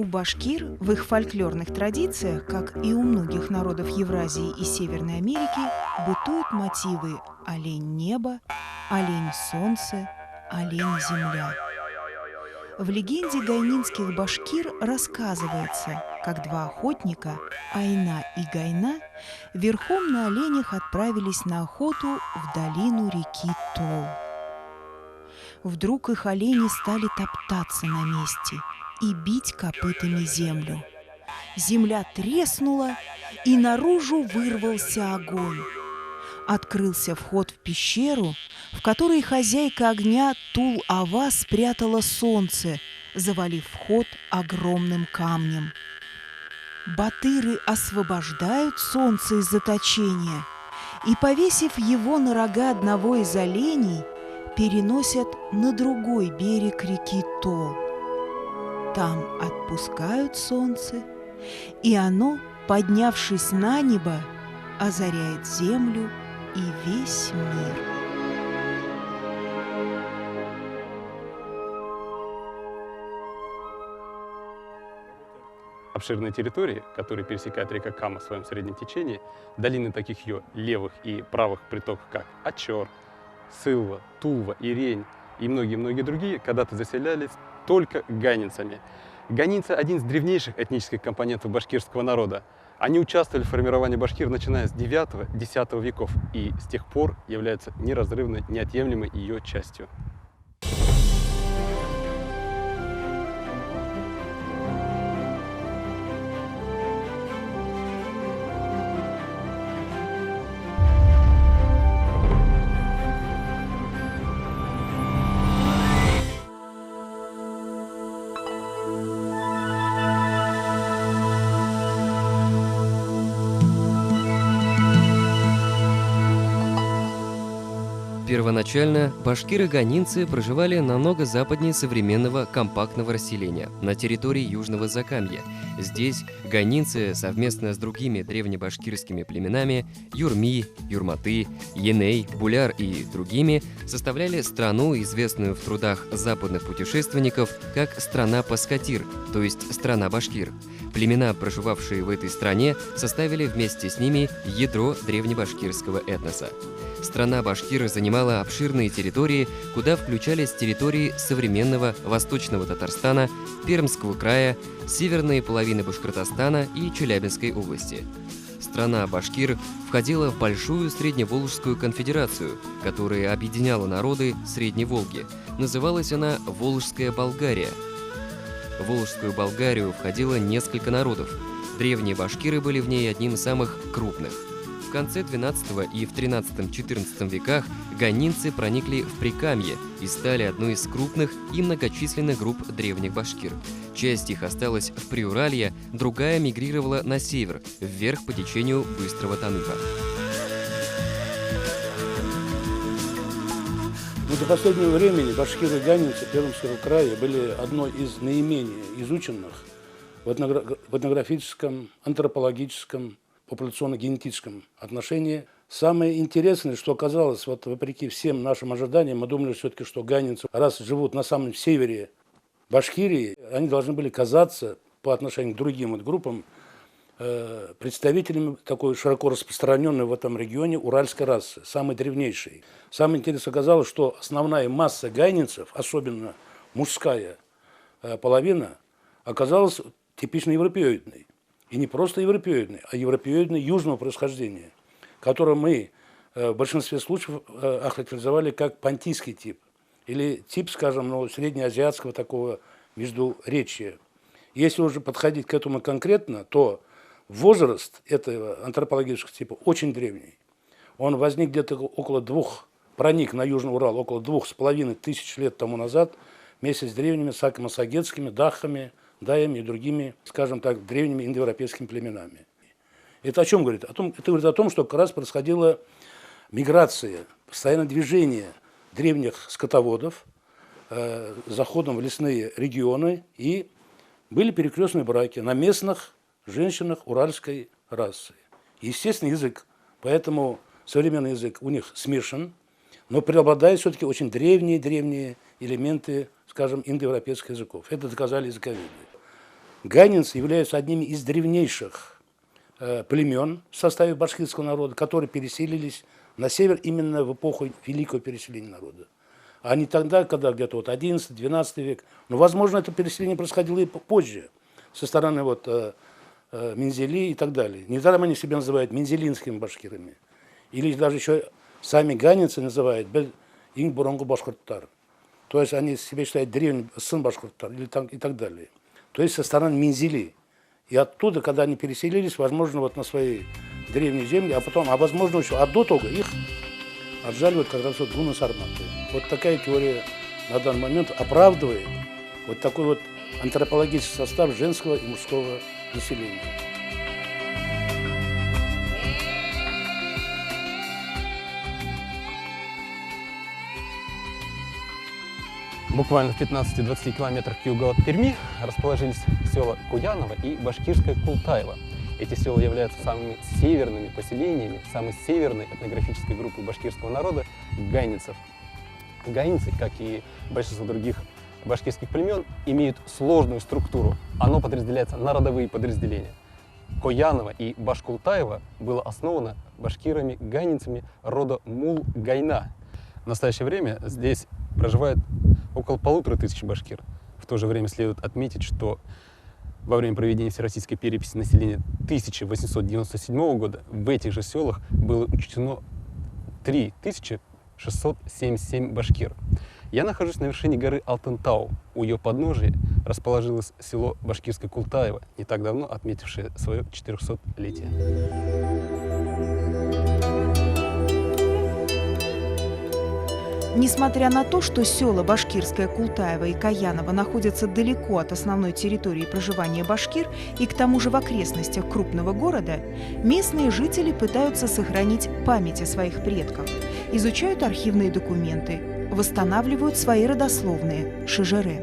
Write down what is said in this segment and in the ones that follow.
У башкир в их фольклорных традициях, как и у многих народов Евразии и Северной Америки, бытуют мотивы олень-небо, олень-солнце, олень-земля. В легенде гайнинских башкир рассказывается, как два охотника, Айна и Гайна, верхом на оленях отправились на охоту в долину реки Тол. Вдруг их олени стали топтаться на месте и бить копытами землю. Земля треснула, и наружу вырвался огонь. Открылся вход в пещеру, в которой хозяйка огня Тул-Ава спрятала солнце, завалив вход огромным камнем. Батыры освобождают солнце из заточения и, повесив его на рога одного из оленей, переносят на другой берег реки Тол. Там отпускают солнце, и оно, поднявшись на небо, озаряет землю и весь мир. Обширные территории, которые пересекает река Кама в своем среднем течении, долины таких ее левых и правых притоков, как Ачор, Сылва, Тулва, Ирень и многие-многие другие, когда-то заселялись только ганинцами. Ганинцы – один из древнейших этнических компонентов башкирского народа. Они участвовали в формировании Башкир, начиная с IX-X веков, и с тех пор являются неразрывной, неотъемлемой ее частью. Первоначально башкиры-ганинцы проживали намного западнее современного компактного расселения, на территории Южного Закамья. Здесь ганинцы совместно с другими древнебашкирскими племенами Юрми, Юрматы, Еней, Буляр и другими составляли страну, известную в трудах западных путешественников как страна-паскатир, то есть страна башкир. Племена, проживавшие в этой стране, составили вместе с ними ядро древнебашкирского этноса. Страна башкир занимала обширные территории, куда включались территории современного Восточного Татарстана, Пермского края, северные половины Башкортостана и Челябинской области. Страна башкир входила в Большую Средневолжскую конфедерацию, которая объединяла народы Средней Волги. Называлась она Волжская Болгария. В Волжскую Болгарию входило несколько народов. Древние башкиры были в ней одним из самых крупных. В конце XII и в XIII-XIV веках ганинцы проникли в Прикамье и стали одной из крупных и многочисленных групп древних башкир. Часть их осталась в Приуралье, другая мигрировала на север, вверх по течению Быстрого Таныха. До последнего времени башкиры и ганинцы Пермского края были одной из наименее изученных в этнографическом, антропологическом, популяционно-генетическом отношении. Самое интересное, что оказалось, вот вопреки всем нашим ожиданиям, мы думали все-таки, что ганинцы, раз живут на самом севере Башкирии, они должны были казаться по отношению к другим группам представителями такой широко распространенной в этом регионе уральской расы, самой древнейшей. Самое интересное оказалось, что основная масса ганинцев, особенно мужская половина, оказалась типично европеоидной. И не просто европеоидной, а европеоидной южного происхождения, которую мы в большинстве случаев охарактеризовали как понтийский тип. Или тип, скажем, среднеазиатского такого междуречия. Если уже подходить к этому конкретно, то возраст этого антропологического типа очень древний. Он возник где-то проник на Южный Урал около 2500 лет тому назад вместе с древними сакко-массагетскими, дахами, даями и другими, скажем так, древними индоевропейскими племенами. Это о чем говорит? Это говорит о том, что как раз происходила миграция, постоянное движение древних скотоводов, заходом в лесные регионы, и были перекрестные браки на местных женщинах уральской расы. Естественно, язык. Поэтому современный язык у них смешан, но преобладают все-таки очень древние элементы, скажем, индоевропейских языков. Это доказали языковеды. Ганинцы являются одними из древнейших племен в составе башкирского народа, которые переселились на север именно в эпоху великого переселения народа. А не тогда, когда где-то вот 11-12 век. Но, возможно, это переселение происходило и позже, со стороны вот Мензели и так далее. Недаром они себя называют мензелинскими башкирами. Или даже еще сами ганинцы называют «Инг буронгу башкирттар». То есть они себя считают древним сын башкирттар или и так далее. То есть со стороны Мензели. И оттуда, когда они переселились, возможно, вот на свои древние земли, а возможно еще, а до того их отжали вот как раз вот гунны-сарматы. Вот такая теория на данный момент оправдывает вот такой вот антропологический состав женского и мужского населения. Буквально в 15-20 километрах к югу от Перми расположились села Куяново и башкирское Култаево. Эти села являются самыми северными поселениями, самой северной этнографической группы башкирского народа – гайницев. Гайницы, как и большинство других башкирских племен, имеют сложную структуру. Оно подразделяется на родовые подразделения. Кояново и Башкултаево было основано башкирами-гайницами рода Мул-Гайна. В настоящее время здесь проживает около 1500 башкир. В то же время следует отметить, что во время проведения всероссийской переписи населения 1897 года в этих же селах было учтено 3677 башкир. Я нахожусь на вершине горы Алтын-Тау. У ее подножия расположилось село Башкирское Култаево, не так давно отметившее свое 400-летие. Несмотря на то, что села Башкирское Култаево и Каяново находятся далеко от основной территории проживания башкир и к тому же в окрестностях крупного города, местные жители пытаются сохранить память о своих предках, изучают архивные документы, восстанавливают свои родословные шежере.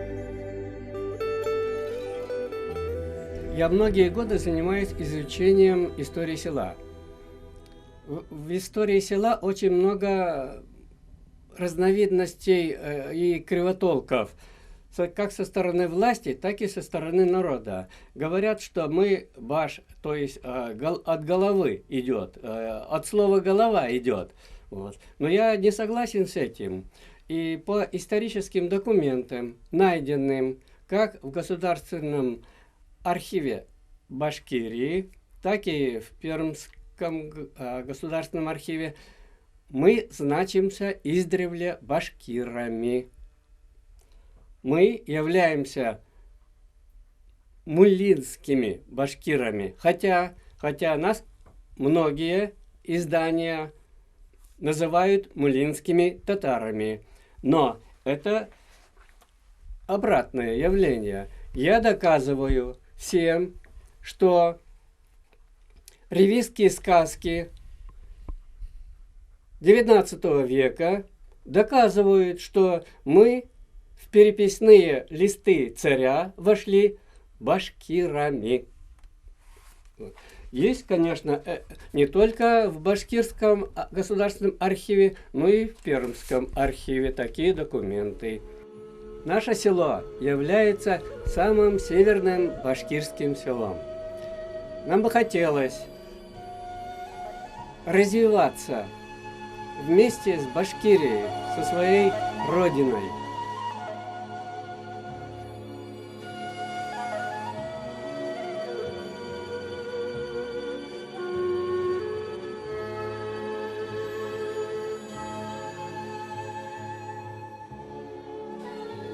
Я многие годы занимаюсь изучением истории села. В истории села очень много разновидностей и кривотолков, как со стороны власти, так и со стороны народа. Говорят, что мы то есть от головы идет, от слова голова идет. Вот. Но я не согласен с этим. И по историческим документам, найденным как в Государственном архиве Башкирии, так и в Пермском государственном архиве, мы значимся издревле башкирами. Мы являемся муллинскими башкирами, хотя нас многие издания называют муллинскими татарами. Но это обратное явление. Я доказываю всем, что ревизские сказки XIX века доказывают, что мы в переписные листы царя вошли башкирами. Есть, конечно, не только в Башкирском государственном архиве, но и в Пермском архиве такие документы. Наше село является самым северным башкирским селом. Нам бы хотелось развиваться вместе с Башкирией, со своей родиной.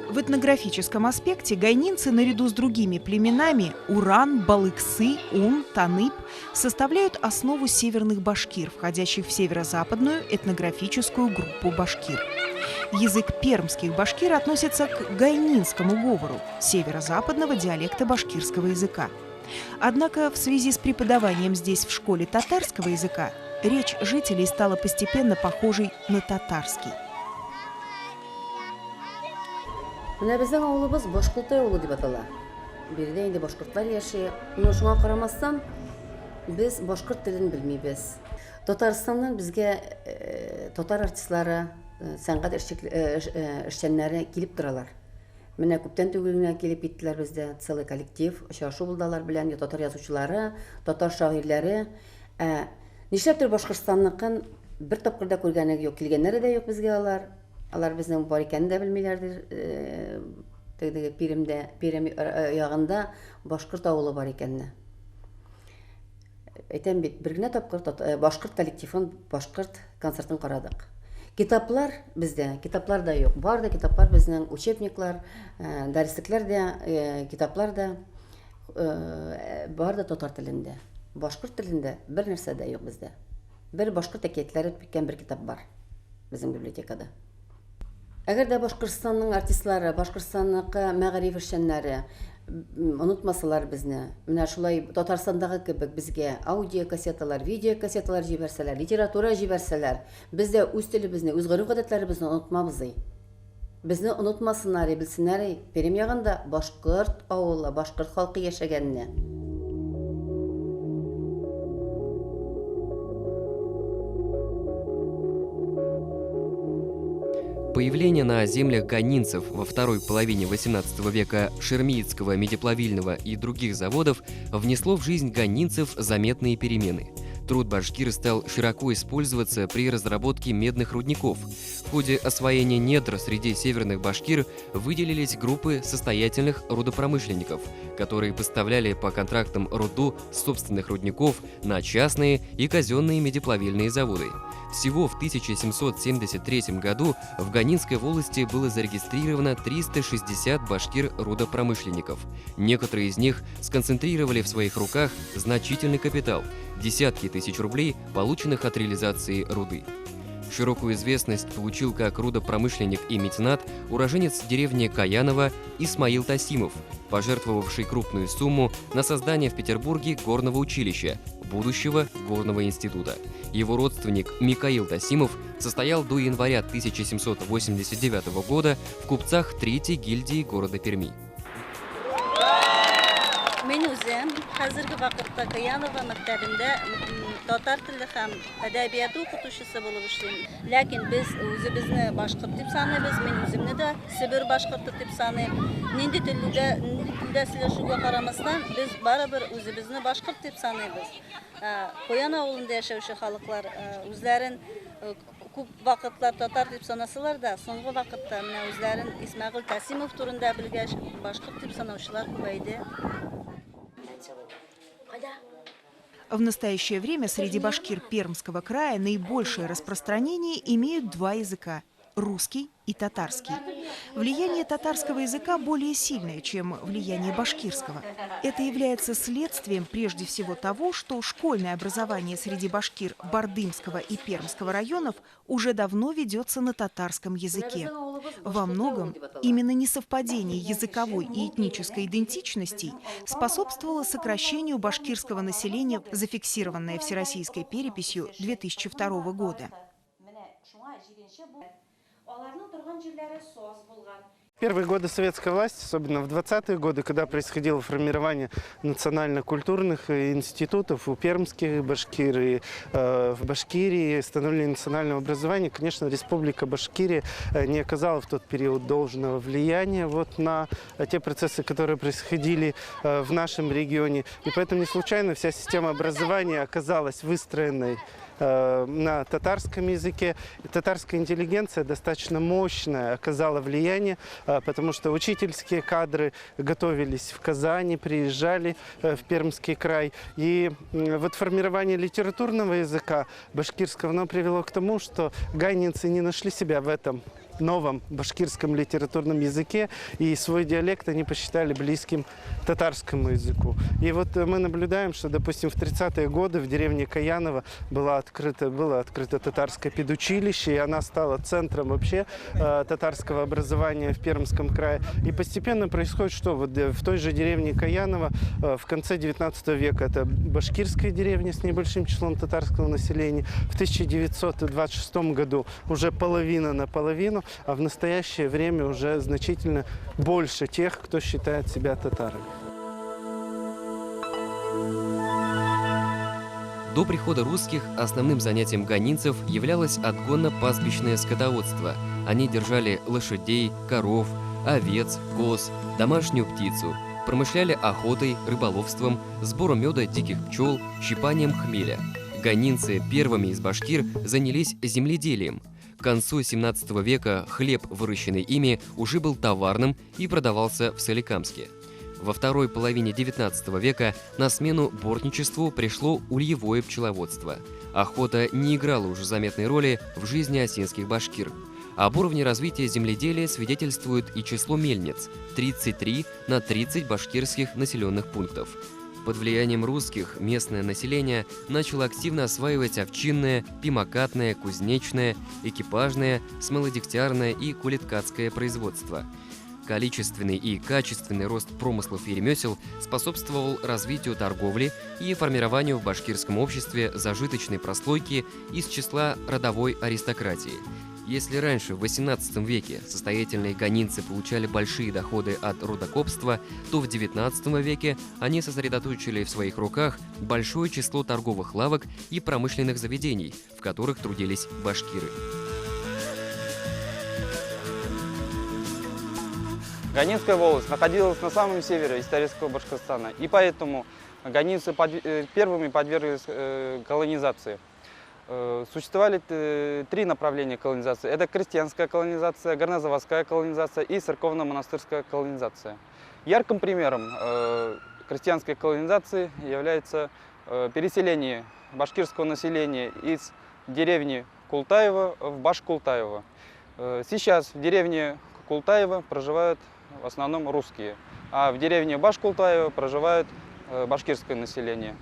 В этнографическом аспекте гайнинцы наряду с другими племенами Уран, Балыксы, Ун, Танып составляют основу северных башкир, входящих в северо-западную этнографическую группу башкир. Язык пермских башкир относится к гайнинскому говору, северо-западного диалекта башкирского языка. Однако в связи с преподаванием здесь в школе татарского языка речь жителей стала постепенно похожей на татарский. Менә безнең авылыбыз Башкултай авылы дип атала. Биредә инде башкортлар яши. Шуңа карамастан без башкорт телен белмибез. Татарстаннан безгә татар артистлары, сәнгать эшчәннәре килеп торалар. Менә күптән түгел генә килеп киттеләр бездә целый коллектив, очрашу булдылар белән, татар язучылары, татар шагыйрьләре. Нишләптер Башкортстанныкын бер тапкыр да күргәне юк, килгәннәре дә юк безгә алар. Алар безнең бар икәнен дә белмиләрдер. Теге Перем ягында башкорт авылы бар икәнне. Әйтәм бит, бер генә тапкыр башкорт коллективын, башкорт концертын карадык. Китаплар бездә, китаплар да юк. Бар да китаплар безнең, учебниклар, дәреслекләр дә, китаплар да бар да татар телендә. Башкорт телендә бер нәрсә дә юк бездә. Бер башкорт әкиятләре биккән бер китап бар безнең библиотекада. Әгәр дә Башкортстанның артистлары, Башкортстанныкы мәгариф эшчәннәре онытмасалар безне, менә шулай Татарстандагы кебек безгә аудиокассеталар, видеокассеталар җибәрсәләр, литература җибәрсәләр, без дә үз телебезне, үз гореф-гадәтләребезне онытмабыз. Безне онытмасыннар, белсеннәр, Перем ягында башкорт авылы, башкорт халкы яшәгәнне. Появление на землях ганинцев во второй половине XVIII века Шермиитского медиплавильного и других заводов внесло в жизнь ганинцев заметные перемены. Труд башкир стал широко использоваться при разработке медных рудников. В ходе освоения недр среди северных башкир выделились группы состоятельных рудопромышленников, которые поставляли по контрактам руду с собственных рудников на частные и казенные медиплавильные заводы. Всего в 1773 году в Ганинской волости было зарегистрировано 360 башкир-рудопромышленников. Некоторые из них сконцентрировали в своих руках значительный капитал – десятки тысяч рублей, полученных от реализации руды. Широкую известность получил как рудопромышленник и меценат уроженец деревни Каяново Исмаил Тасимов, пожертвовавший крупную сумму на создание в Петербурге горного училища, будущего горного института. Его родственник Микаил Тасимов состоял до января 1789 года в купцах Третьей гильдии города Перми. Мен үзем хәзерге вакытта Каянова мәктәбендә татар теле һәм әдәбияты укытучысы булып эшлим. Ләкин без үзебезне башкорт дип саныйбыз, мен үземне дә Себер башкорты дип саныйм. Нинди телдә сөйләшүгә карамастан, без барыбер үзебезне башкорт дип саныйбыз. Каян авылында яшәүче халыклар үзләрен күп вакытлар татар дип санасалар да, соңгы вакытта менә үзләрен Исмаил Тасимов турында белгәч, башкорт дип санаучылар күбәйде. В настоящее время среди башкир Пермского края наибольшее распространение имеют два языка – русский и татарский. Влияние татарского языка более сильное, чем влияние башкирского. Это является следствием прежде всего того, что школьное образование среди башкир Бардымского и Пермского районов уже давно ведется на татарском языке. Во многом именно несовпадение языковой и этнической идентичностей способствовало сокращению башкирского населения, зафиксированное Всероссийской переписью 2002 года. Первые годы советской власти, особенно в 20-е годы, когда происходило формирование национально-культурных институтов у пермских башкир и в Башкирии, становление национального образования, конечно, Республика Башкирия не оказала в тот период должного влияния на те процессы, которые происходили в нашем регионе. И поэтому не случайно вся система образования оказалась выстроенной на татарском языке. И татарская интеллигенция достаточно мощная оказала влияние, потому что учительские кадры готовились в Казани, приезжали в Пермский край. И вот формирование литературного языка башкирского, оно привело к тому, что ганинцы не нашли себя в этом новом башкирском литературном языке, и свой диалект они посчитали близким татарскому языку. И вот мы наблюдаем, что, допустим, в 30-е годы в деревне Каяново было открыто татарское педучилище, и она стала центром вообще татарского образования в Пермском крае. И постепенно происходит, что вот в той же деревне Каяново в конце 19 века, это башкирская деревня с небольшим числом татарского населения, в 1926 году уже половина на половину, а в настоящее время уже значительно больше тех, кто считает себя татарами. До прихода русских основным занятием ганинцев являлось отгонно-пастбищное скотоводство. Они держали лошадей, коров, овец, коз, домашнюю птицу, промышляли охотой, рыболовством, сбором меда диких пчел, щипанием хмеля. Ганинцы первыми из башкир занялись земледелием. К концу 17 века хлеб, выращенный ими, уже был товарным и продавался в Соликамске. Во второй половине 19 века на смену бортничеству пришло ульевое пчеловодство. Охота не играла уже заметной роли в жизни осетинских башкир. Об уровне развития земледелия свидетельствует и число мельниц – 33 на 30 башкирских населенных пунктов. Под влиянием русских местное население начало активно осваивать овчинное, пимокатное, кузнечное, экипажное, смолодегтярное и кулиткацкое производство. Количественный и качественный рост промыслов и ремесел способствовал развитию торговли и формированию в башкирском обществе зажиточной прослойки из числа родовой аристократии. Если раньше, в XVIII веке, состоятельные ганинцы получали большие доходы от рудокопства, то в XIX веке они сосредоточили в своих руках большое число торговых лавок и промышленных заведений, в которых трудились башкиры. Ганинская волость находилась на самом севере исторического Башкортостана, и поэтому ганинцы первыми подверглись колонизации. Существовали три направления колонизации. Это крестьянская колонизация, горнозаводская колонизация и церковно-монастырская колонизация. Ярким примером крестьянской колонизации является переселение башкирского населения из деревни Култаево в Баш-Култаево. Сейчас в деревне Култаево проживают в основном русские, а в деревне Баш-Култаево проживает башкирское население.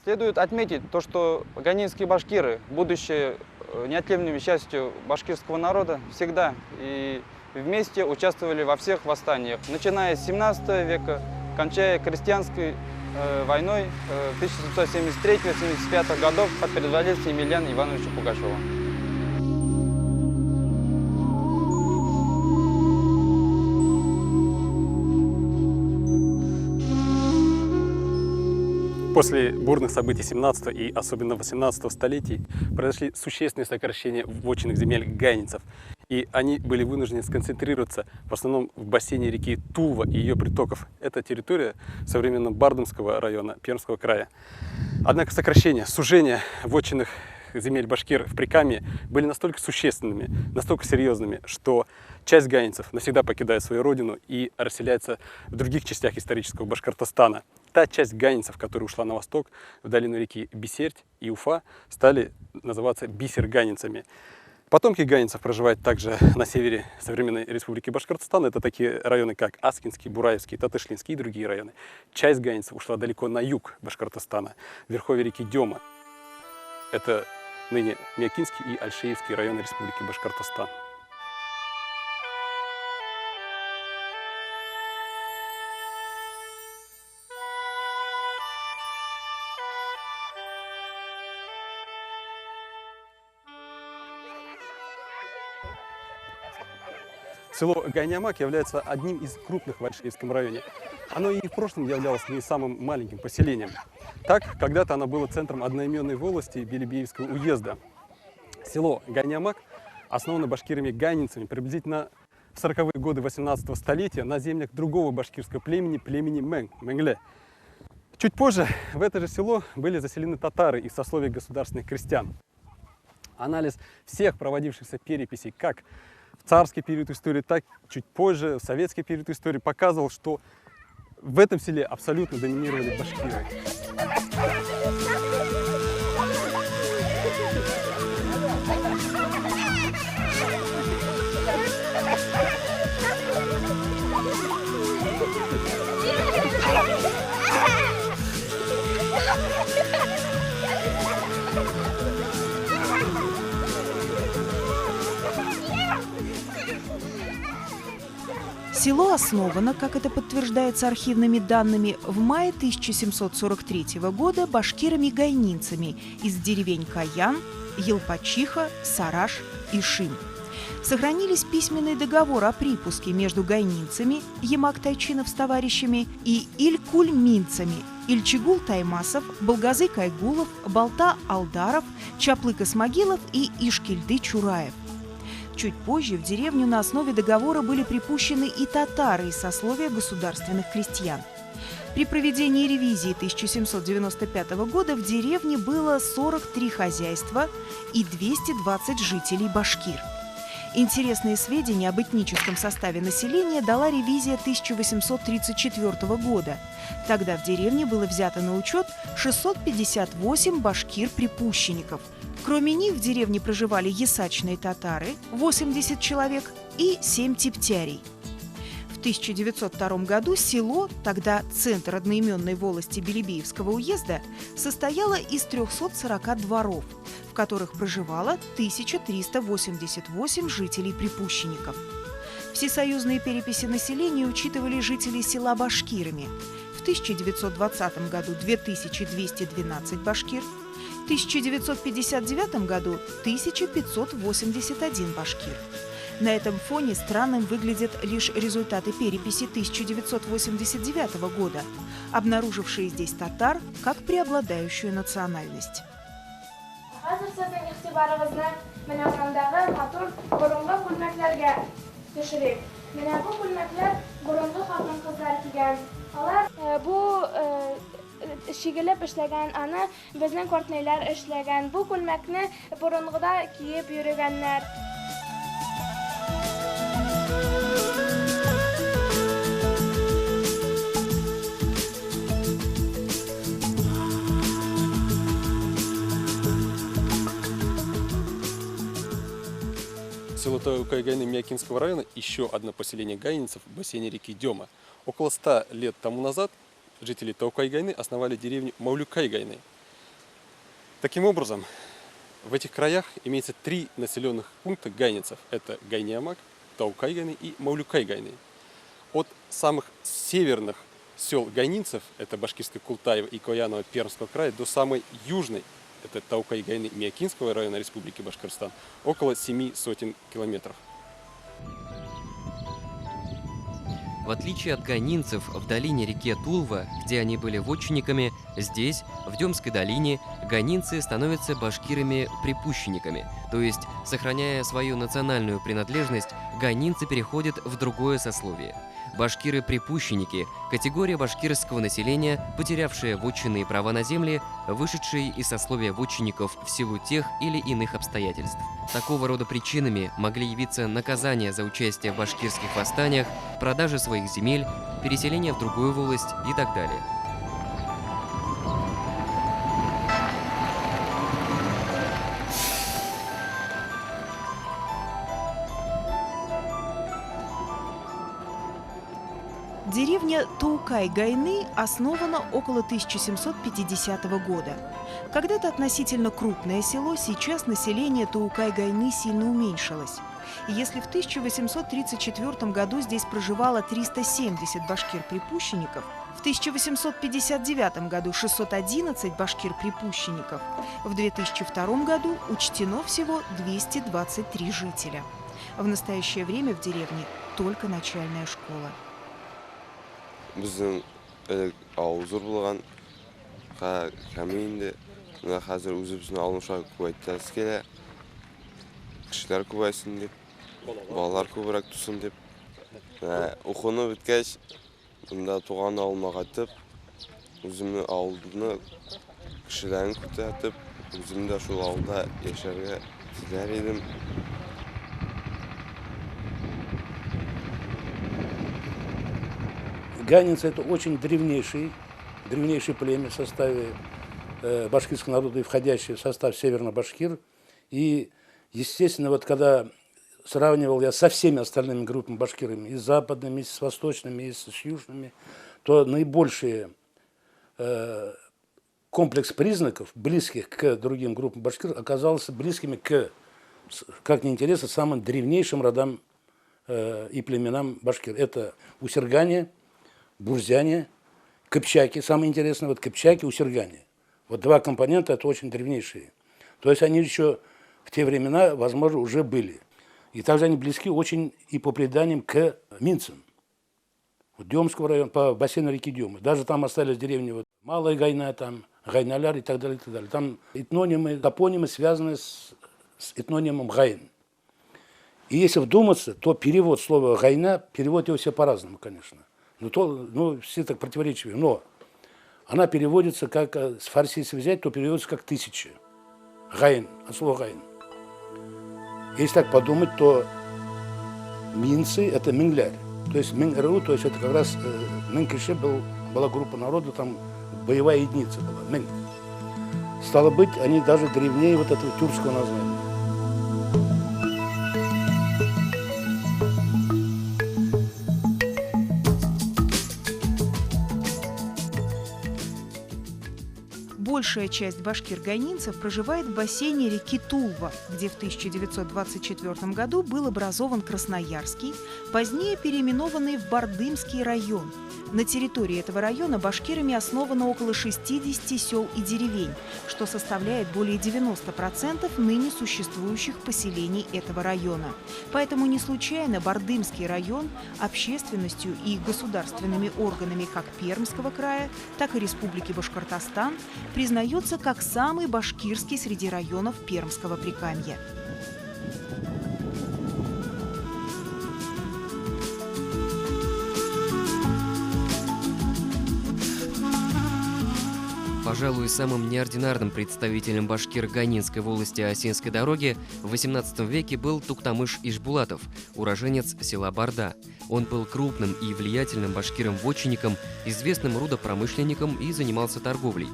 Следует отметить то, что ганинские башкиры, будучи неотъемлемой частью башкирского народа, всегда и вместе участвовали во всех восстаниях, начиная с 17 века, кончая крестьянской войной 1773-1775 годов под предводительством Емельяна Ивановича Пугачева. После бурных событий 17 и особенно 18 столетий произошли существенные сокращения вотчинных земель ганинцев, и они были вынуждены сконцентрироваться в основном в бассейне реки Тува и ее притоков. Это территория современного Бардамского района Пермского края. Однако сокращения, сужения вотчинных земель башкир в Прикамье были настолько существенными, настолько серьезными, что часть ганинцев навсегда покидает свою родину и расселяется в других частях исторического Башкортостана. Та часть ганинцев, которая ушла на восток, в долину реки Бисерть и Уфа, стали называться бисерганинцами. Потомки ганинцев проживают также на севере современной республики Башкортостан. Это такие районы, как Аскинский, Бураевский, Татышлинский и другие районы. Часть ганинцев ушла далеко на юг Башкортостана, в верховье реки Дема. Это ныне Мякинский и Альшеевский районы республики Башкортостан. Село Гайнямак является одним из крупных в Альшеевском районе. Оно и в прошлом являлось не самым маленьким поселением. Так, когда-то оно было центром одноименной волости Белебеевского уезда. Село Гайнямак основано башкирами-ганинцами приблизительно в 40-е годы 18 столетия на землях другого башкирского племени, племени Менгле. Чуть позже в это же село были заселены татары из сословия государственных крестьян. Анализ всех проводившихся переписей, как в царский период истории, так чуть позже, в советский период истории, показывал, что в этом селе абсолютно доминировали башкиры. Село основано, как это подтверждается архивными данными, в мае 1743 года башкирами-гайнинцами из деревень Каян, Елпачиха, Сараш и Шим. Сохранились письменный договор о припуске между гайнинцами, Ямак Тайчинов с товарищами, и Илькуль-минцами, Ильчигул Таймасов, Балгазы Кайгулов, Балта Алдаров, Чаплык Исмагилов и Ишкильды Чураев. Чуть позже в деревню на основе договора были припущены и татары из сословия государственных крестьян. При проведении ревизии 1795 года в деревне было 43 хозяйства и 220 жителей башкир. Интересные сведения об этническом составе населения дала ревизия 1834 года. Тогда в деревне было взято на учет 658 башкир-припущенников. Кроме них в деревне проживали ясачные татары, 80 человек, и 7 типтярей. В 1902 году село, тогда центр одноименной волости Белебеевского уезда, состояло из 340 дворов, в которых проживало 1388 жителей-припущенников. Всесоюзные переписи населения учитывали жителей села башкирами. В 1920 году 2212 башкир, в 1959 году 1581 башкир. На этом фоне странным выглядят лишь результаты переписи 1989 года, обнаружившие здесь татар как преобладающую национальность. Hozir sizning ig'tiboringizni Minamandagi matun burungi ko'lmaklarga tushiring. Mana bu ko'lmaklar burungi xotin-qizlar kiygan. Ular bu shigilib ishlagan, ana bizning kortneylar ishlagan. Bu ko'lmakni burungida kiyib yurganlar. Село Таукай-Гайны Миякинского района – еще одно поселение гайнинцев в бассейне реки Дема. Около 100 лет тому назад жители Таукай-Гайны основали деревню Маулюкай-Гайны. Таким образом, в этих краях имеется 3 населенных пункта гайнинцев. Это Гайниамак, Таукай-Гайны и Маулюкай-Гайны. От самых северных сел гайнинцев, это башкирское Култаево и Кояново Пермского края, до самой южной, это Таукай-Гайны Миякинского района Республики Башкортостан, около 700 километров. В отличие от гайнинцев в долине реки Тулва, где они были вотчинниками, здесь, в Демской долине, гайнинцы становятся башкирами-припущенниками, то есть, сохраняя свою национальную принадлежность, гайнинцы переходят в другое сословие. Башкиры-припущенники – категория башкирского населения, потерявшая вотчинные права на земли, вышедшие из сословия вотчинников в силу тех или иных обстоятельств. Такого рода причинами могли явиться наказание за участие в башкирских восстаниях, продажа своих земель, переселение в другую волость и так далее. Деревня Таукай-Гайны основана около 1750 года. Когда-то относительно крупное село, сейчас население Таукай-Гайны сильно уменьшилось. И если в 1834 году здесь проживало 370 башкир-припущенников, в 1859 году 611 башкир-припущенников, в 2002 году учтено всего 223 жителя. В настоящее время в деревне только начальная школа. Біздің ауыл зор болған, кәмейінде, қазір өзіміздің алынша көп айтасыз келе, кішілер көп айсын деп, балалар көбірек тусын деп. Оқуны біткәш, мұнда туған ауылыма қайтып, өзімнің ауылдың кішілерін көтертіп, өзім де шул ауылда яшарға тілер едім. Гайнинцы – это очень древнейшее племя в составе башкирского народа и входящее в состав северно-башкир. И, естественно, вот когда сравнивал я со всеми остальными группами башкирами, и с западными, и с восточными, и с южными, то наибольший комплекс признаков, близких к другим группам башкир, оказался близкими к, как ни интересно, самым древнейшим родам и племенам башкир. Это усергане, бурзяне, кыпчаки. Самое интересное, вот кыпчаки, усергане. Вот 2 компонента, это очень древнейшие. То есть они еще в те времена, возможно, уже были. И также они близки очень и по преданиям к минцам. Вот Демского района, по бассейну реки Демы. Даже там остались деревни вот, Малая Гайна, там, Гайналяр и так далее, и так далее. Там этнонимы, топонимы связаны с этнонимом Гайн. И если вдуматься, то перевод слова «гайна», перевод его все по-разному, конечно. Ну, все так противоречивые. Но она переводится как, с фарси если взять, то переводится как «тысячи». Гайн, от слова «гайн». Если так подумать, то минцы – это минглярь. То есть мин-ру, то есть это как раз мин-кише была группа народа, там боевая единица была, мин. Стало быть, они даже древнее вот этого тюркского названия. Большая часть башкир-ганинцев проживает в бассейне реки Тулва, где в 1924 году был образован Красноярский, позднее переименованный в Бардымский район. На территории этого района башкирами основано около 60 сел и деревень, что составляет более 90% ныне существующих поселений этого района. Поэтому не случайно Бардымский район общественностью и государственными органами как Пермского края, так и Республики Башкортостан признается как самый башкирский среди районов Пермского прикамья. Пожалуй, самым неординарным представителем башкир-ганинской волости Осинской дороги в XVIII веке был Туктамыш Ишбулатов, уроженец села Барда. Он был крупным и влиятельным башкиром-вотчинником, известным рудопромышленником и занимался торговлей.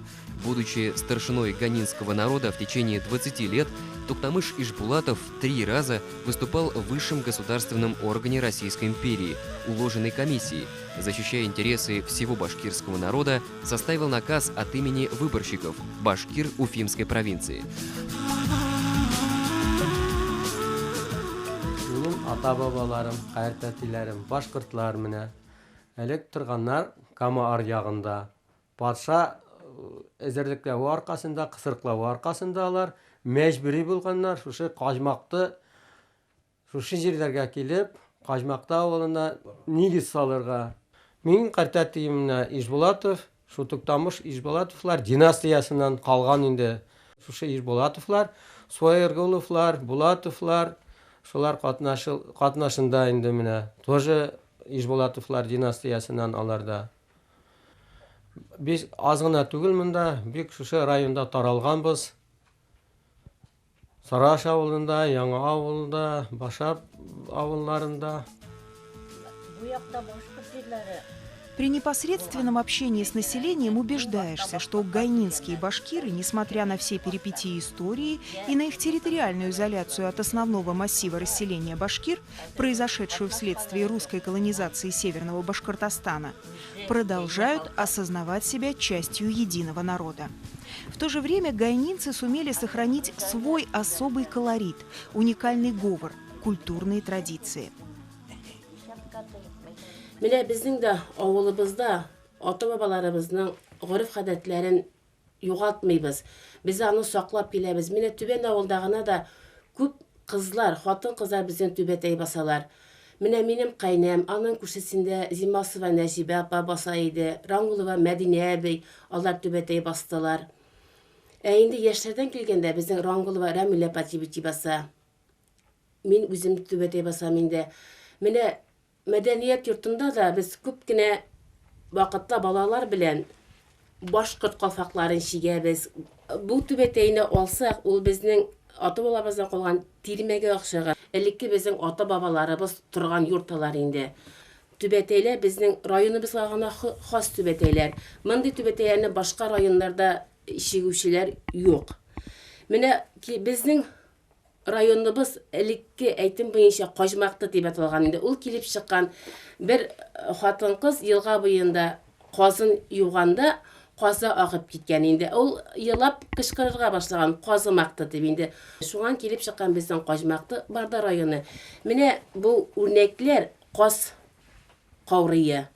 Будучи старшиной ганинского народа в течение 20 лет, Туктамыш Ишбулатов 3 раза выступал в высшем государственном органе Российской империи – уложенной комиссии. Защищая интересы всего башкирского народа, составил наказ от имени выборщиков башкир Уфимской провинции. Ата-бабаларым, кайртәтиләрем, башкортлар менә элек торганнар Кама аръягында. Патша эзәрлекләү аркасында, кысырыклау аркасындалар, мәҗбүри булганнар шушы Кажмакты, шушы җирләргә килеп, Кажмакта авылына нигез салырга. Мин кайртәтием менә Ишбулатов, шу Туктамыш Ишбулатовлар династиясыннан калган инде. Шушы Ишбулатовлар, Суайыргуловлар, Булатовлар шулар катнашында инде менә. Тоже Ишбулатовлар династиясыннан аларда. Без аз гына түгел монда, бик шушы районда таралганбыз. Сараш авылында, Яңа авылында, Башап авылларында. При непосредственном общении с населением убеждаешься, что ганинские башкиры, несмотря на все перипетии истории и на их территориальную изоляцию от основного массива расселения башкир, произошедшую вследствие русской колонизации Северного Башкортостана, продолжают осознавать себя частью единого народа. В то же время ганинцы сумели сохранить свой особый колорит, уникальный говор, культурные традиции. Менә безнең дә авылыбызда ата-бабаларыбызның гореф-гадәтләрен югалтмыйбыз. Без аны саклап киләбез. Менә Түбән авылдагына да күп кызлар, хатын-кызлар безнең түбәтәй басалар. Менә минем кайнам, аның күршесендә Зимасова Нәҗибә апа баса иде, Рангулова Мәдинә әбей, алар түбәтәй бастылар. Инде яшьләрдән килгәндә безнең Рангулова Рәмилә Патибичи баса. Мин үзем түбәтәй басам инде. Менә Мәдәният йортында да без күп кенә вакытта балалар белән башкорт калфакларын чигәбез. Бу түбәтәйне алсак, ул безнең ата-бабаларыбыздан калган тирмәгә охшаган. Элекке безнең ата-бабаларыбыз торган йортлар инде. Түбәтәйләр безнең районыбызга гына хас түбәтәйләр. Мондый түбәтәйләрне башка районнарда чигүчеләр юк. Менә безнең районыбыз элекке әйтем буенча Кажмакты дип аталган инде. Ул килеп чыккан бер хатын-кыз елга буенда казын юганда казы агып киткән инде. Ул елап кычкырырга башлаган Казымакты дип инде. Шуңан килеп чыккан безнең Кажмакты Барда районы. Менә бу үрнәкләр Каз каурые.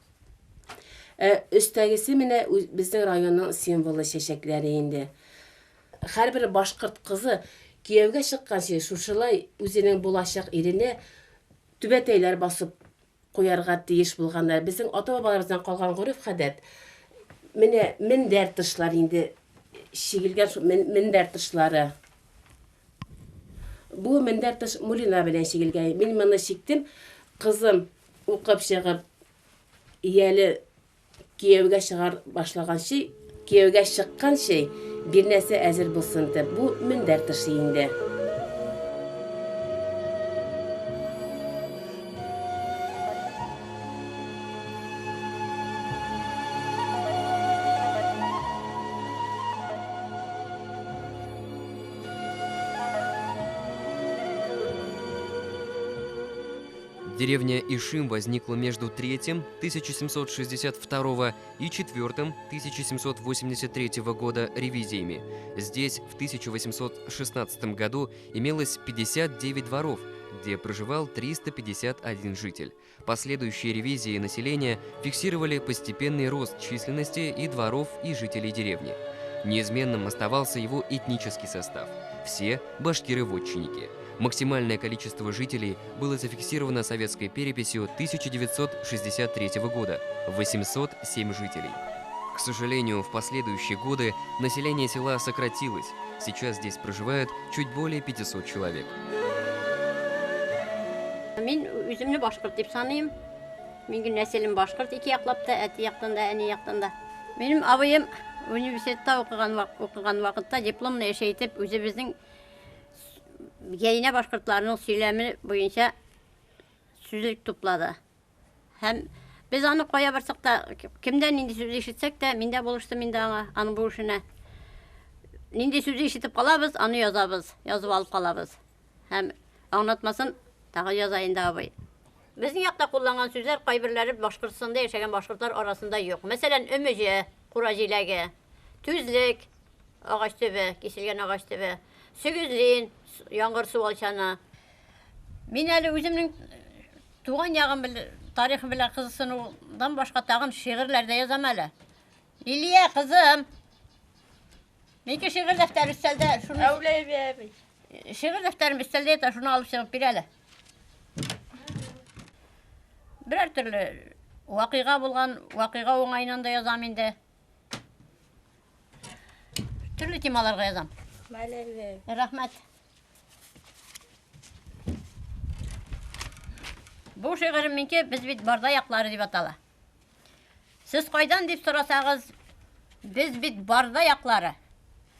Өстәгесе менә безнең районның символы чәчәкләре инде. Һәрбер башкорт кызы кияүгә чыкканчы шушылай үзенең булачак ирене түбәтәйләр басып куярга тиеш булганнар. Безнең ата-бабаларыбыздан калган гореф-гадәт. Менә мендәр тышлар инде чигелгән мендәр тышлары. Бу мендәр тыш Мулина белән чигелгән. Мин моны чиктем. Кызым укып чыгып, ияле кияүгә чыгар башлаган шей, кияүгә чыккан шей бер нәрсә әзер булсын дип. Бу мендәр тышы инде. Деревня Ишим возникла между третьим 1762 и четвертым 1783 года ревизиями. Здесь в 1816 году имелось 59 дворов, где проживал 351 житель. Последующие ревизии населения фиксировали постепенный рост численности и дворов, и жителей деревни. Неизменным оставался его этнический состав. Все башкиры-вотчинники. Максимальное количество жителей было зафиксировано советской переписью 1963 года – 807 жителей. К сожалению, в последующие годы население села сократилось. Сейчас здесь проживает чуть более 500 человек. Мин үземне башкорт дип саныйм. Минең нәселем башкорт, ике яклап та, әти яктан да, әни яктан да. Минем абыем университетта укыган вакытта дипломны яшәйтеп, үзебезнең Гәйнә башкортларның сөйләме буенча сүзлек туплады. Һәм без аны кая барсак та, кемдән нинди сүз ишетсәк тә, миндә булышты, миндә аны бу эшенә. Нинди сүз ишетеп калабыз, аны язабыз, язып алып калабыз. Һәм аңлатмасын тагы язайын да абый. Безнең якта кулланган сүзләр кайберләре Башкортстанда яшәгән башкортлар арасында юк. Мәсәлән, өмеҗе, кураҗиләге, түзлек, агач төбе, киселгән агач төбе, сөгезлин, яңгыр су алчаны. Мин әле үземнең туган ягым тарихы белән кызыксынудан башка тагын шигырьләрдә язам әле. Илия, кызым. Минеке шигырь дәфтәре өстәлдә, шуны әүләй. Шигырь дәфтәрем өстәлдә ята, шуны алып чыгып бир әле. Берәр төрле вакыйга булган, вакыйга уңайынан да язам инде. Төрле темаларга язам. Рәхмәт. Бу шигырем минеке без бит барда яклары дип атала. Сез кайдан дип сорасагыз, без бит барда яклары.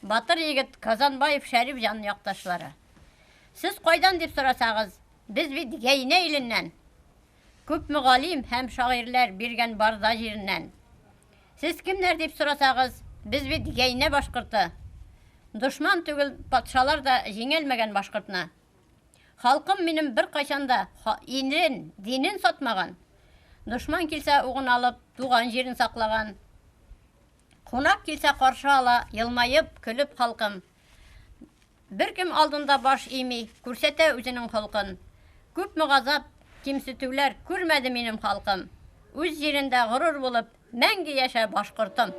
Батыр егет Казанбаев Шәриф җан якташлары. Сез кайдан дип сорасагыз, без бит Гәйнә иленнән. Күп мөгалим һәм шагыйрьләр биргән барда җиреннән. Сез кемнәр дип сорасагыз, без бит Гәйнә башкорты. Дошман түгел, патшалар да җиңелмәгән башкортны. Халкым минем бер кайчанда инен, динен сатмаган. Дошман килсә угын алып, туган җирен саклаган. Кунак килсә каршы ала, елмаеп, көлеп халкым. Беркем алдында баш ими, күрсәтә үзенең холкын. Күп мөгазап, кимсетүләр күрмәде минем халкым. Үз җирендә горур булып, мәңге яшә башкортым.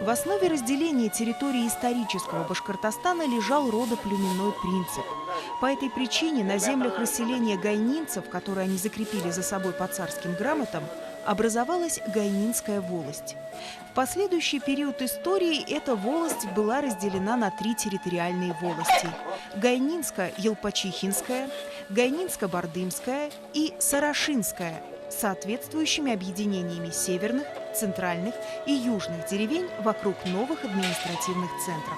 В основе разделения территории исторического Башкортостана лежал родоплеменной принцип. По этой причине на землях расселения гайнинцев, которые они закрепили за собой по царским грамотам, образовалась Гайнинская волость. В последующий период истории эта волость была разделена на 3 территориальные волости – Гайнинско-Елпачихинская, Гайнинско-Бардымская и Сарашинская, с соответствующими объединениями северных, центральных и южных деревень вокруг новых административных центров.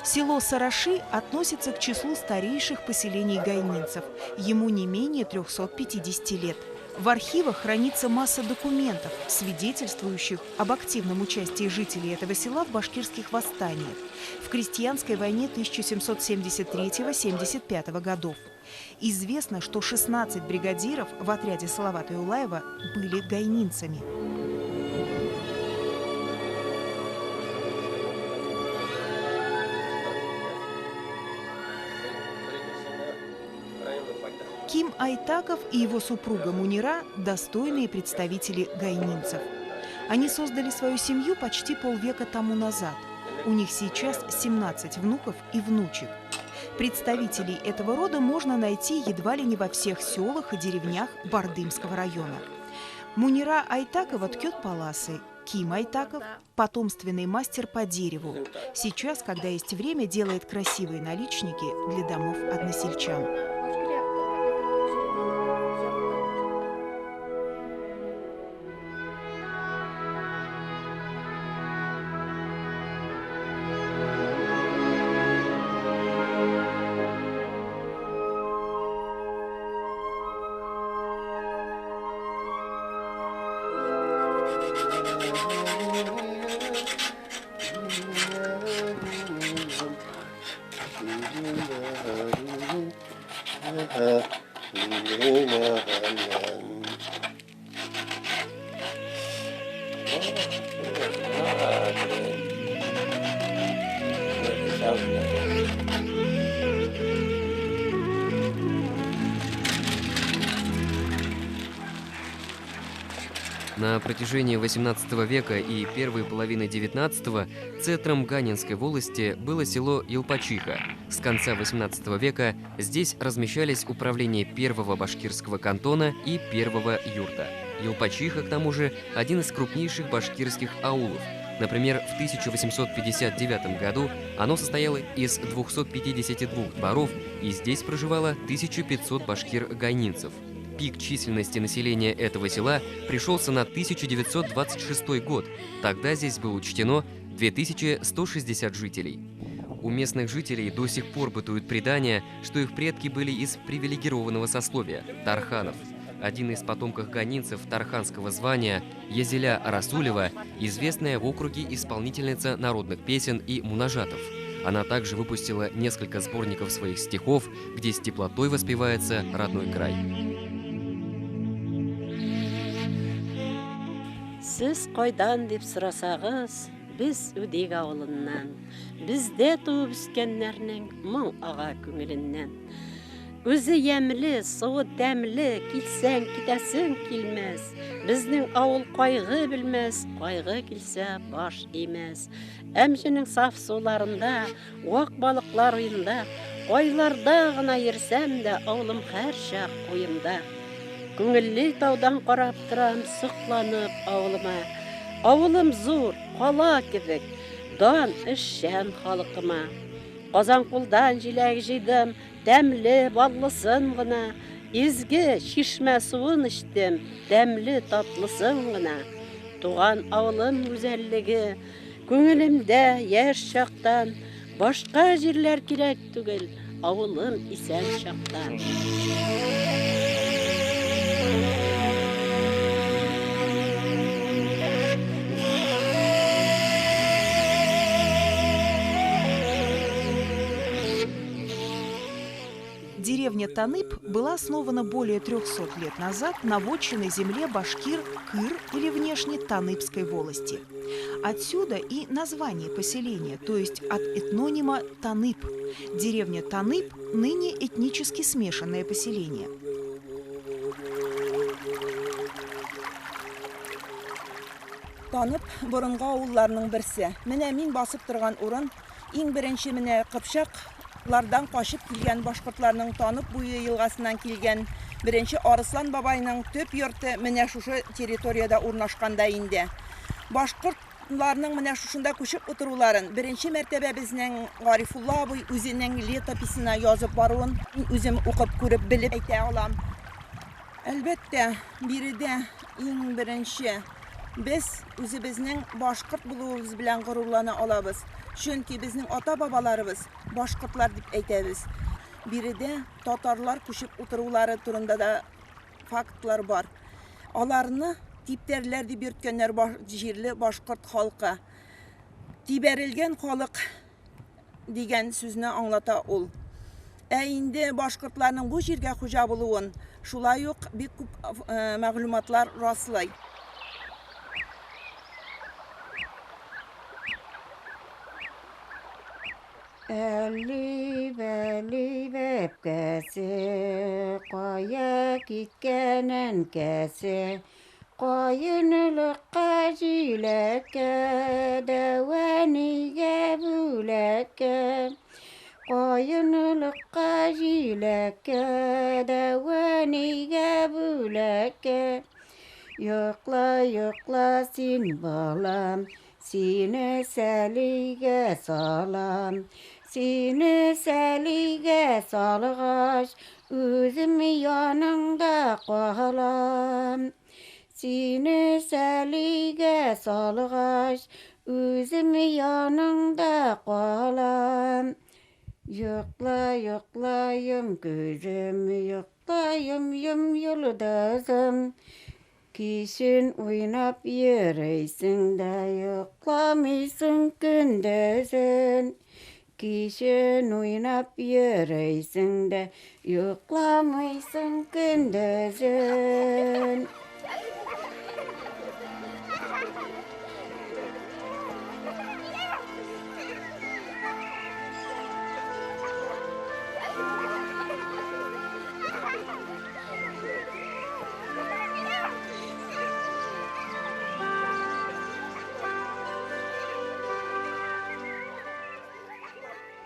Село Сараши относится к числу старейших поселений гайнинцев, ему не менее 350 лет. В архивах хранится масса документов, свидетельствующих об активном участии жителей этого села в башкирских восстаниях в крестьянской войне 1773-75 годов. Известно, что 16 бригадиров в отряде Салавата Юлаева были гайнинцами. Ким Айтаков и его супруга Мунира – достойные представители гайнинцев. Они создали свою семью почти полвека тому назад. У них сейчас 17 внуков и внучек. Представителей этого рода можно найти едва ли не во всех селах и деревнях Бардымского района. Мунира Айтакова ткет паласы, Ким Айтаков – потомственный мастер по дереву. Сейчас, когда есть время, делает красивые наличники для домов односельчан. На протяжении XVIII века и первой половины XIX центром Ганинской волости было село Елпачиха. С конца XVIII века здесь размещались управления первого башкирского кантона и первого юрта. Елпачиха, к тому же, один из крупнейших башкирских аулов. Например, в 1859 году оно состояло из 252 дворов, и здесь проживало 1500 башкир-ганинцев. Пик численности населения этого села пришелся на 1926 год. Тогда здесь было учтено 2160 жителей. У местных жителей до сих пор бытует предание, что их предки были из привилегированного сословия – тарханов. Один из потомков ганинцев тарханского звания, Язеля Расулева, известная в округе исполнительница народных песен и мунажатов. Она также выпустила несколько сборников своих стихов, где с теплотой воспевается родной край. Сіз қойдан деп сұрасағыз, біз өдек ауылынан, бізде туып өскеннернің мың аға көңілінен. Өзі емлі, суы дәмлі, келсең кетесің келмес. Біздің ауыл қайғы білмес, қайғы келсе баш емес. Әмшінің саф суларында, уақ балықлар ойында, қойларда ғана ерсәм де ауылым әр шақ ойымда. Көңілі таудан қарап тұрам, сұқланып ауылыма. Ауылым зор, қала кебек, дан ішшән халықыма. Қазан қолдан жиләк жидым, дәмлі баллысын ғына. Изге шишмә суын іштім, дәмлі татлысын ғына. Туған ауылым güzelлігі, көңілімдә яш шақтан. Башқа жерлер керек түгел, ауылым исән шақтан. Деревня Танып была основана более 300 лет назад на вотчинной земле Башкир-Кыр или внешне Таныпской волости. Отсюда и название поселения, то есть от этнонима Танып. Деревня Танып – ныне этнически смешанное поселение. Танып борынға ауылларының берсе. Менә мин басып торган урын, иң беренче менә Кыпчаклардан качып килгән башкортларның Танып буе елгасыннан килгән беренче Арыслан бабайның төп йорты менә шушы территорияда урнашканда инде. Башкортларның менә шушында күчеп утыруларын беренче мәртәбә безнең Гарифулла абый үзенең летописына язып баруын үзем укып күреп белеп әйтә алам. Әлбәттә, биредә иң беренче biz үзебезнең башкорт булуыбыз белән горурлана алабыз. Чөнки безнең ата-бабаларыбыз башкортлар дип әйтәбез. Биредә татарлар күчеп утырулары турында да фактлар бар. Аларны типтәрләр дип йөрткәннәр җирле башкорт халкы. Тибәрелгән халык дигән сүзне аңлата ул. Ә инде башкортларның бу җиргә хуҗа булуын шулай ук бик күп мәгълүматлар раслый. Әлиб кәсе, қая киткәнен кәсе, қайынлыққа жиләккә, дәвәнигә бүләккә. Koyunlukka jileke deveniye büleke. Yokla yokla sin balam, sine selige salam. Sine selige salgaş, özüm yanında kalam. Sine selige salgaş, özüm yanında kalam. Yokla yoklayım gözüm, yoklayım yıldızım. Kişin oynap yürüysün de yoklamışsın gündüzün. Kişin oynap yürüysün de yoklamışsın gündüzün.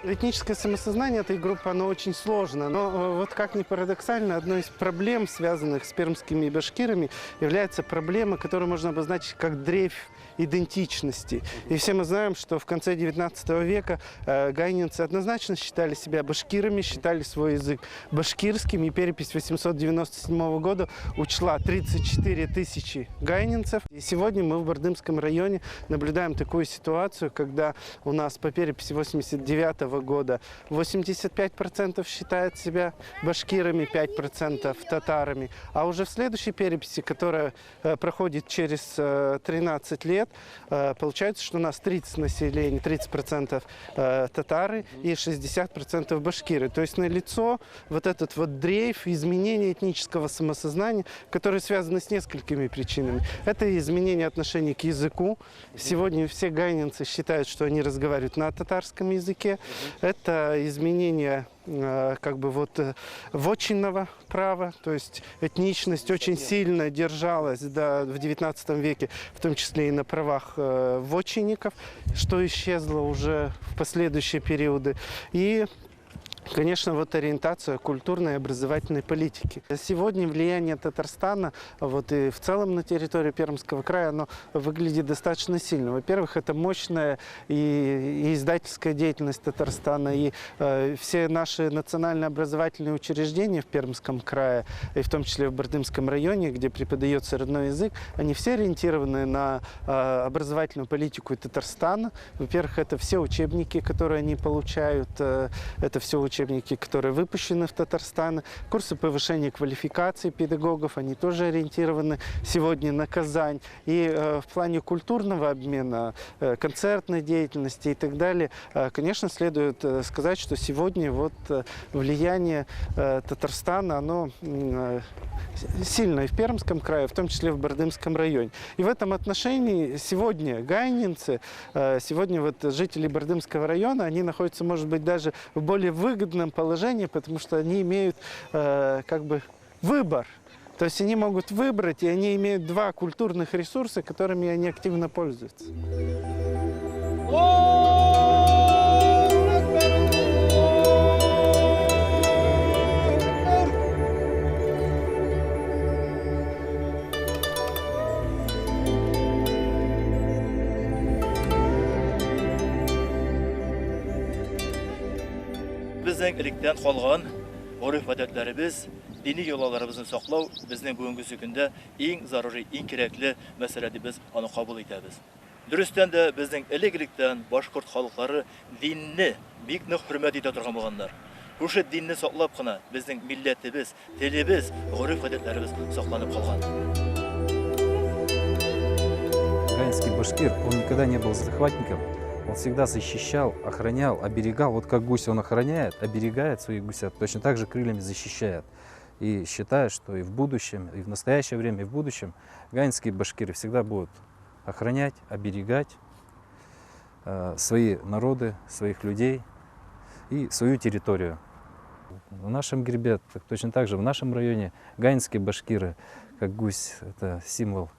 Этническое самосознание этой группы, оно очень сложно. Но вот как ни парадоксально, одной из проблем, связанных с пермскими башкирами, является проблема, которую можно обозначить как дрейф идентичности. И все мы знаем, что в конце 19 века гайнинцы однозначно считали себя башкирами, считали свой язык башкирским. И перепись 897 года учла 34 тысячи гайнинцев. И сегодня мы в Бардымском районе наблюдаем такую ситуацию, когда у нас по переписи 89 года 85% считают себя башкирами, 5% татарами. А уже в следующей переписи, которая проходит через 13 лет, получается, что у нас 30% населения, 30% татары и 60% башкиры. То есть налицо вот этот вот дрейф, изменение этнического самосознания, которые связаны с несколькими причинами. Это изменение отношений к языку. Сегодня все гайнинцы считают, что они разговаривают на татарском языке. Это изменение как бы вот вотчинного права, то есть этничность очень сильно держалась в 19 веке, в том числе и на правах вотчинников, что исчезло уже в последующие периоды. И конечно, вот ориентация культурной и образовательной политики. Сегодня влияние Татарстана, вот и в целом на территории Пермского края, оно выглядит достаточно сильно. Во-первых, это мощная и издательская деятельность Татарстана, и все наши национально-образовательные учреждения в Пермском крае, и в том числе в Бардымском районе, где преподается родной язык, они все ориентированы на образовательную политику Татарстана. Во-первых, это все учебники, которые они получают, это все учебники, которые выпущены в Татарстане, курсы повышения квалификации педагогов, они тоже ориентированы сегодня на Казань. И в плане культурного обмена, концертной деятельности и так далее, конечно, следует сказать, что сегодня вот влияние Татарстана, оно сильно и в Пермском крае, в том числе в Бардымском районе. И в этом отношении сегодня гайнинцы, сегодня вот жители Бардымского района, они находятся, может быть, даже в более выгодном положении, потому что они имеют как бы выбор. То есть они могут выбрать, и они имеют два культурных ресурса, которыми они активно пользуются. Bizning ilikdan qolgan urf-odatlarimiz, diniy yo'llarimizni saqlov bizning bugungi kunda eng zaruriy, eng kerakli masala deb biz uni qabul etamiz. Durustdan da bizning ilikdan boshqurt xalqlari dinni bek nih hurmat eta turgan bo'lganlar. O'sha dinni saqlab qana bizning millatimiz, tilimiz, urf-odatlarimiz saqlanib qolgan. Гаинский башкир, он никогда не был захватником. Он всегда защищал, охранял, оберегал. Вот как гусь он охраняет, оберегает своих гусят, точно так же крыльями защищает. И считаю, что и в будущем, и в настоящее время, и в будущем гаинские башкиры всегда будут охранять, оберегать свои народы, своих людей и свою территорию. В нашем гребе, точно так же в нашем районе, гаинские башкиры, как гусь, это символ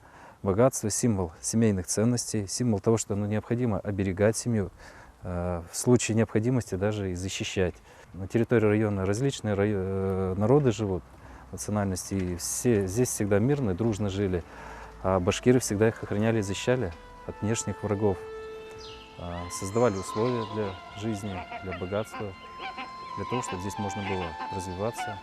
богатства, символ семейных ценностей, символ того, что необходимо оберегать семью, в случае необходимости даже и защищать. На территории района различные народы живут, национальности, и все здесь всегда мирно, дружно жили, а башкиры всегда их охраняли и защищали от внешних врагов, создавали условия для жизни, для богатства, для того, чтобы здесь можно было развиваться.